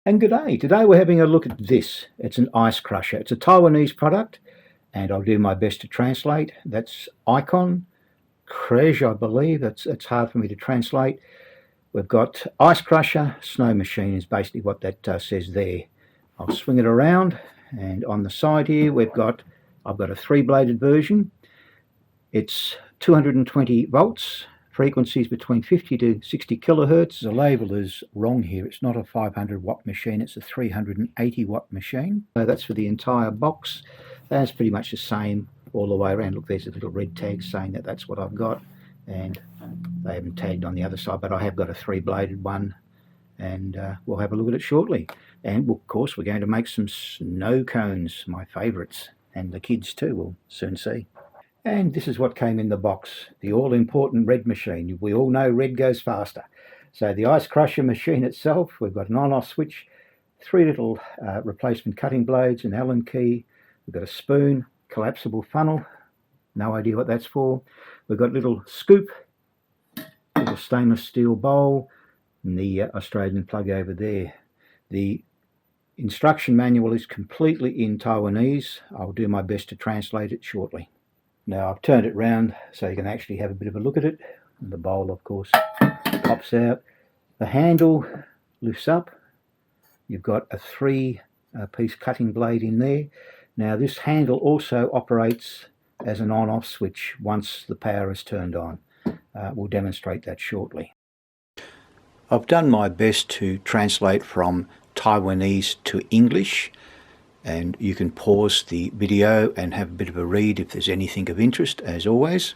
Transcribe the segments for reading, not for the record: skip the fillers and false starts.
And good day. Today we're having a look at this. It's an ice crusher. It's a Taiwanese product, and I'll do my best to translate. That's icon, Crej, I believe. It's hard for me to translate. We've got ice crusher, snow machine is basically what that says there. I'll swing it around, and on the side here I've got a 3-bladed version. It's 220 volts. Frequencies between 50 to 60 kilohertz. The label is wrong here. It's not a 500 watt machine, it's a 380 watt machine. So that's for the entire box. That's pretty much the same all the way around. Look, there's a little red tag saying that that's what I've got, and they haven't tagged on the other side, but I have got a 3-bladed one, and we'll have a look at it shortly. And of course we're going to make some snow cones, my favourites, and the kids too, we'll soon see. And this is what came in the box, the all-important red machine. We all know red goes faster. So the ice crusher machine itself, we've got an on-off switch, 3 little replacement cutting blades, an Allen key, we've got a spoon, collapsible funnel, no idea what that's for. We've got a little scoop, little stainless steel bowl, and the Australian plug over there. The instruction manual is completely in Taiwanese. I'll do my best to translate it shortly. Now I've turned it round so you can actually have a bit of a look at it. And the bowl, of course, pops out. The handle lifts up. You've got a 3-piece cutting blade in there. Now this handle also operates as an on-off switch once the power is turned on. We'll demonstrate that shortly. I've done my best to translate from Taiwanese to English, and you can pause the video and have a bit of a read if there's anything of interest, as always.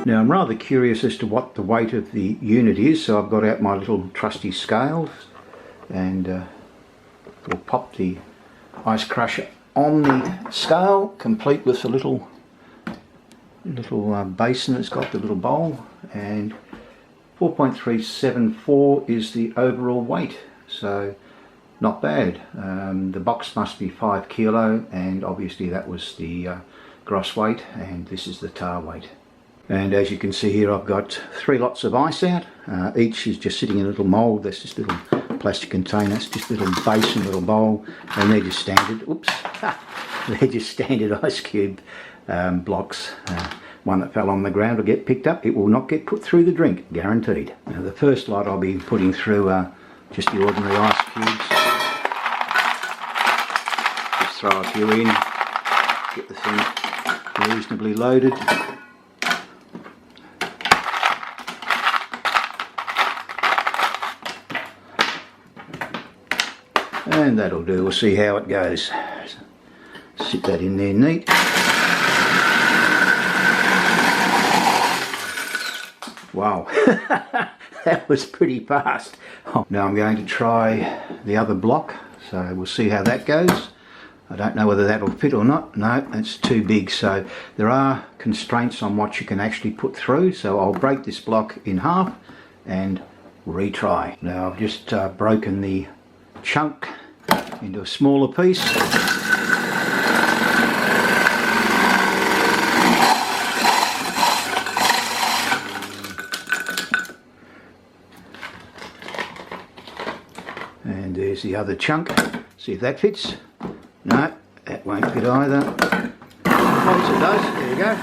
Now I'm rather curious as to what the weight of the unit is, so I've got out my little trusty scales, and we'll pop the ice crusher on the scale, complete with a little basin that's got the little bowl, and 4.374 is the overall weight, so not bad. The box must be 5 kilo, and obviously that was the gross weight, and this is the tar weight. And as you can see here, I've got 3 lots of ice out. Each is just sitting in a little mould. That's just a little plastic container. It's just a little basin, little bowl, and they're just standard. Oops, they're just standard ice cube blocks. One that fell on the ground will get picked up. It will not get put through the drink, guaranteed. Now the first lot I'll be putting through just the ordinary ice cubes. Just throw a few in, get the thing reasonably loaded. And that'll do. We'll see how it goes. Sit that in there neat. Wow, that was pretty fast. Now I'm going to try the other block, so we'll see how that goes. I don't know whether that'll fit or not. No, that's too big, so there are constraints on what you can actually put through, so I'll break this block in half and retry. Now I've just broken the chunk into a smaller piece. And there's the other chunk. See if that fits. No, that won't fit either. Once it does, there we go.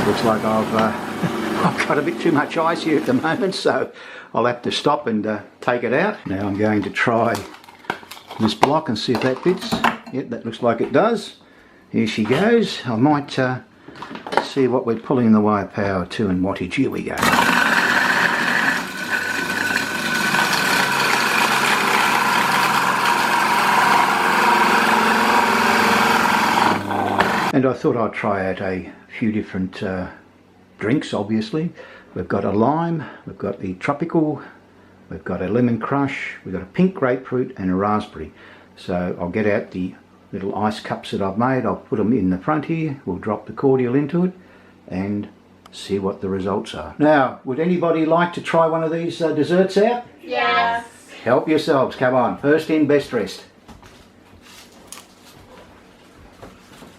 Looks like I've got a bit too much ice here at the moment, so I'll have to stop and take it out. Now I'm going to try this block and see if that fits. Yep, that looks like it does. Here she goes. I might see what we're pulling in the way of power to in wattage. Here we go. And I thought I'd try out a few different drinks, obviously. We've got a lime, we've got the tropical, we've got a lemon crush, we've got a pink grapefruit and a raspberry. So I'll get out the little ice cups that I've made. I'll put them in the front here. We'll drop the cordial into it and see what the results are. Now, would anybody like to try one of these desserts out? Yes. Help yourselves, come on. First in, best dressed.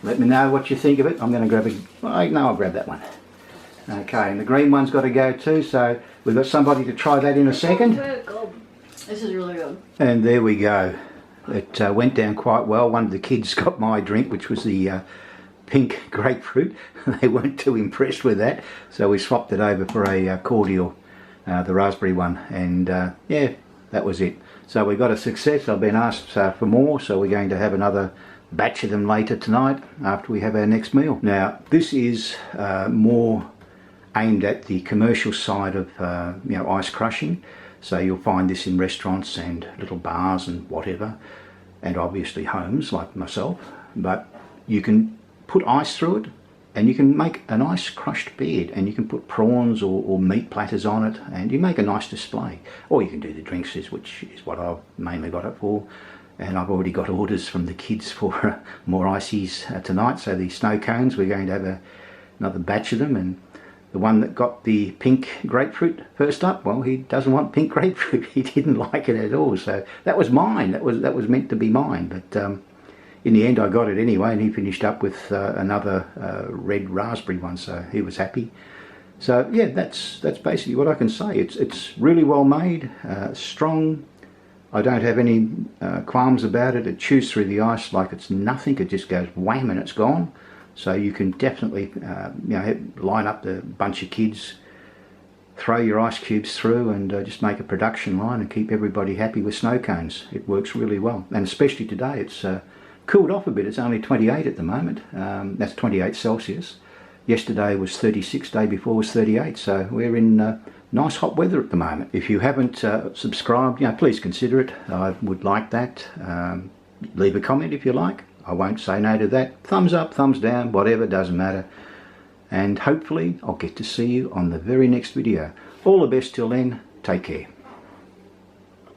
Let me know what you think of it. I'm going to grab I'll grab that one. Okay, and the green one's got to go too, so we've got somebody to try that in a second. This is really good. And there we go. It went down quite well. One of the kids got my drink, which was the pink grapefruit. They weren't too impressed with that, so we swapped it over for a cordial, the raspberry one, and yeah, that was it. So we got a success. I've been asked for more, so we're going to have another batch of them later tonight after we have our next meal. Now, this is more aimed at the commercial side of ice crushing. So you'll find this in restaurants and little bars and whatever, and obviously homes like myself. But you can put ice through it, and you can make an ice crushed bed, and you can put prawns or meat platters on it, and you make a nice display. Or you can do the drinks, which is what I've mainly got it for. And I've already got orders from the kids for more ices tonight. So the snow cones, we're going to have another batch of them. And the one that got the pink grapefruit first up, well, he doesn't want pink grapefruit. He didn't like it at all. So that was mine. That was meant to be mine. But in the end, I got it anyway, and he finished up with another red raspberry one. So he was happy. So yeah, that's basically what I can say. It's really well made, strong. I don't have any qualms about it. It chews through the ice like it's nothing. It just goes wham and it's gone. So you can definitely line up the bunch of kids, throw your ice cubes through, and just make a production line and keep everybody happy with snow cones. It works really well, and especially today it's cooled off a bit. It's only 28 at the moment. That's 28 Celsius. Yesterday was 36, day before was 38, so we're in nice hot weather at the moment. If you haven't subscribed, please consider it. I would like that. Leave a comment if you like. I won't say no to that. Thumbs up, thumbs down, whatever, doesn't matter. And hopefully I'll get to see you on the very next video. All the best till then. Take care.